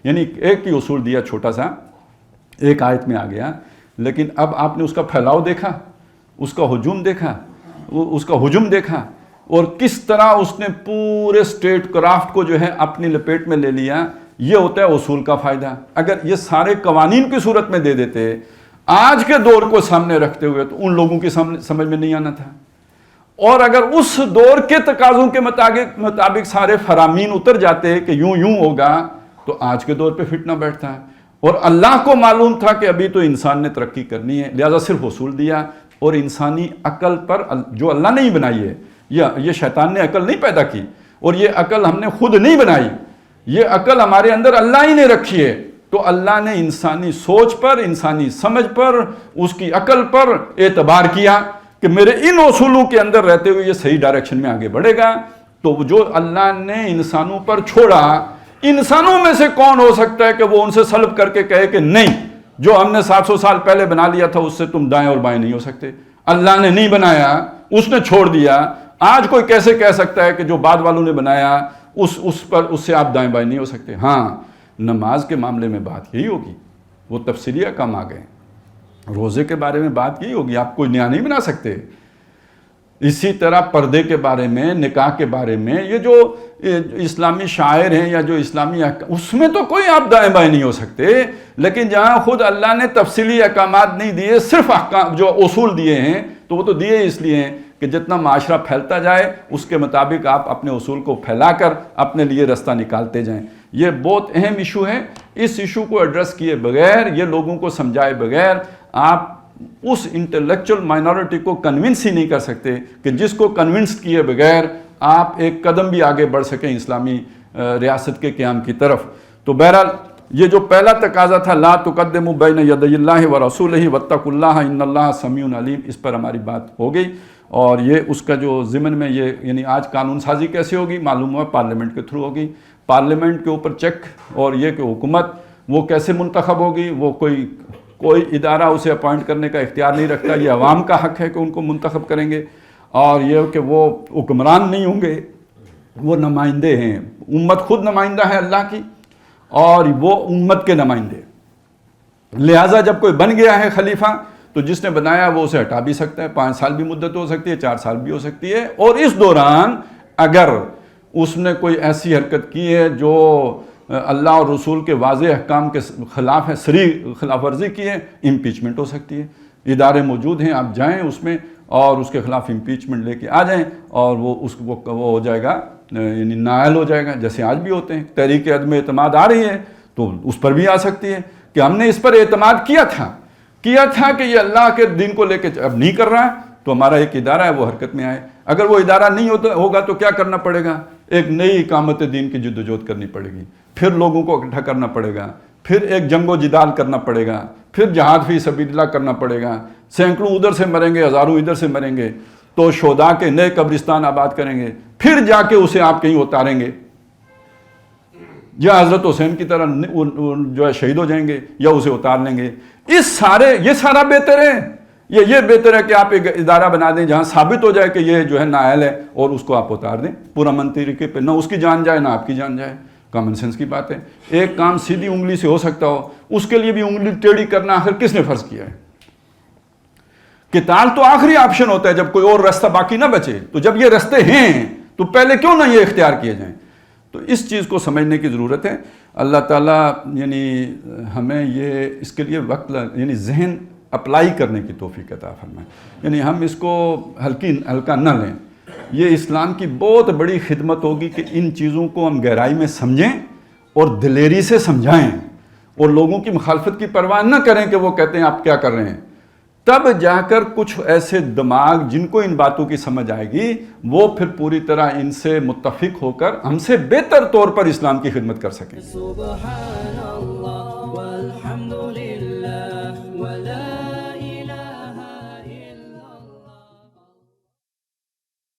یعنی ایک ہی اصول دیا چھوٹا سا، ایک آیت میں آ گیا، لیکن اب آپ نے اس کا پھیلاؤ دیکھا، اس کا ہجوم دیکھا اور کس طرح اس نے پورے اسٹیٹ کرافٹ کو جو ہے اپنی لپیٹ میں لے لیا۔ یہ ہوتا ہے اصول کا فائدہ۔ اگر یہ سارے قوانین کی صورت میں دے دیتے آج کے دور کو سامنے رکھتے ہوئے تو ان لوگوں کی سمجھ میں نہیں آنا تھا، اور اگر اس دور کے تقاضوں کے مطابق سارے فرامین اتر جاتے کہ یوں ہوگا تو آج کے دور پہ فٹ نہ بیٹھتا۔ اور اللہ کو معلوم تھا کہ ابھی تو انسان نے ترقی کرنی ہے، لہذا صرف اصول دیا، اور انسانی عقل پر جو اللہ نے ہی بنائی ہے، یہ شیطان نے عقل نہیں پیدا کی، اور یہ عقل ہم نے خود نہیں بنائی، یہ عقل ہمارے اندر اللہ ہی نے رکھی ہے۔ تو اللہ نے انسانی سوچ پر، انسانی سمجھ پر، اس کی عقل پر اعتبار کیا کہ میرے ان اصولوں کے اندر رہتے ہوئے یہ صحیح ڈائریکشن میں آگے بڑھے گا۔ تو جو اللہ نے انسانوں پر چھوڑا، انسانوں میں سے کون ہو سکتا ہے کہ وہ ان سے سلب کر کے کہے کہ نہیں، جو ہم نے 700 سال پہلے بنا لیا تھا اس سے تم دائیں اور بائیں نہیں ہو سکتے؟ اللہ نے نہیں بنایا، اس نے چھوڑ دیا۔ آج کوئی کیسے کہہ سکتا ہے کہ جو بعد والوں نے بنایا اس سے آپ دائیں بائیں نہیں ہو سکتے؟ ہاں، نماز کے معاملے میں بات یہی ہوگی، وہ تفصیلی احکام آ گئے، روزے کے بارے میں بات یہی ہوگی، آپ کوئی نیا نہیں بنا سکتے۔ اسی طرح پردے کے بارے میں، نکاح کے بارے میں، یہ جو اسلامی شاعر ہیں یا جو اسلامی اس میں تو کوئی آپ دائیں بائیں نہیں ہو سکتے، لیکن جہاں خود اللہ نے تفصیلی احکامات نہیں دیے، صرف احکام جو اصول دیے ہیں، تو وہ تو دیے اس لیے ہیں کہ جتنا معاشرہ پھیلتا جائے اس کے مطابق آپ اپنے اصول کو پھیلا کر اپنے لیے رستہ نکالتے جائیں۔ یہ بہت اہم ایشو ہے۔ اس ایشو کو ایڈریس کیے بغیر، یہ لوگوں کو سمجھائے بغیر، آپ اس انٹلیکچوئل مائنورٹی کو کنونس ہی نہیں کر سکتے کہ جس کو کنونس کیے بغیر آپ ایک قدم بھی آگے بڑھ سکیں اسلامی ریاست کے قیام کی طرف۔ تو بہرحال یہ جو پہلا تقاضا تھا، لا تقدموا بین یدی اللہ ورسولہ واتقوا اللہ ان اللہ سمیع علیم، اس پر ہماری بات ہو گئی۔ اور یہ اس کا جو ضمن میں یہ یعنی آج قانون سازی کیسے ہوگی، معلوم ہوا پارلیمنٹ کے تھرو ہوگی۔ پارلیمنٹ کے اوپر چیک، اور یہ کہ حکومت وہ کیسے منتخب ہوگی، وہ کوئی ادارہ اسے اپوائنٹ کرنے کا اختیار نہیں رکھتا، یہ عوام کا حق ہے کہ ان کو منتخب کریں گے۔ اور یہ کہ وہ حکمران نہیں ہوں گے، وہ نمائندے ہیں، امت خود نمائندہ ہے اللہ کی، اور وہ امت کے نمائندے۔ لہٰذا جب کوئی بن گیا ہے خلیفہ تو جس نے بنایا وہ اسے ہٹا بھی سکتا ہے، 5 سال بھی مدت ہو سکتی ہے، 4 سال بھی ہو سکتی ہے، اور اس دوران اگر اس نے کوئی ایسی حرکت کی ہے جو اللہ اور رسول کے واضح احکام کے خلاف ہے، صریح خلاف ورزی کی ہے، امپیچمنٹ ہو سکتی ہے۔ ادارے موجود ہیں، آپ جائیں اس میں اور اس کے خلاف امپیچمنٹ لے کے آ جائیں، اور وہ ہو جائے گا، یعنی نائل ہو جائے گا، جیسے آج بھی ہوتے ہیں۔ تحریک عدم اعتماد آ رہی ہے تو اس پر بھی آ سکتی ہے کہ ہم نے اس پر اعتماد کیا تھا کہ یہ اللہ کے دین کو لے کے اب نہیں کر رہا ہے، تو ہمارا ایک ادارہ ہے وہ حرکت میں آئے۔ اگر وہ ادارہ نہیں ہوگا تو کیا کرنا پڑے گا؟ ایک نئی اقامت دین کی جدوجہد کرنی پڑے گی، پھر لوگوں کو اکٹھا کرنا پڑے گا، پھر ایک جنگ و جدال کرنا پڑے گا، پھر جہاد فی سبیل اللہ کرنا پڑے گا، سینکڑوں ادھر سے مریں گے، ہزاروں ادھر سے مریں گے، تو شہداء کے نئے قبرستان آباد کریں گے، پھر جا کے اسے آپ کہیں اتاریں گے، یا حضرت حسین کی طرح جو ہے شہید ہو جائیں گے یا اسے اتار لیں گے۔ یہ سارا بہتر ہے، یہ بہتر ہے کہ آپ ایک ادارہ بنا دیں جہاں ثابت ہو جائے کہ یہ جو ہے نااہل ہے، اور اس کو آپ اتار دیں پورا من طریقے پہ، نہ اس کی جان جائے نہ آپ کی جان جائے۔ کامن سینس کی بات ہے۔ ایک کام سیدھی انگلی سے ہو سکتا ہو، اس کے لیے بھی انگلی ٹیڑھی کرنا آخر کس نے فرض کیا ہے؟ قتال تو آخری آپشن ہوتا ہے جب کوئی اور راستہ باقی نہ بچے، تو جب یہ راستے ہیں تو پہلے کیوں نہ یہ اختیار کیے جائیں؟ تو اس چیز کو سمجھنے کی ضرورت ہے۔ اللہ تعالیٰ یعنی ہمیں یہ اس کے لیے وقت یعنی ذہن اپلائی کرنے کی توفیق عطا فرمائے، یعنی ہم اس کو ہلکا نہ لیں۔ یہ اسلام کی بہت بڑی خدمت ہوگی کہ ان چیزوں کو ہم گہرائی میں سمجھیں اور دلیری سے سمجھائیں، اور لوگوں کی مخالفت کی پرواہ نہ کریں کہ وہ کہتے ہیں آپ کیا کر رہے ہیں۔ تب جا کر کچھ ایسے دماغ جن کو ان باتوں کی سمجھ آئے گی، وہ پھر پوری طرح ان سے متفق ہو کر ہم سے بہتر طور پر اسلام کی خدمت کر سکیں۔ سبحان اللہ والحمد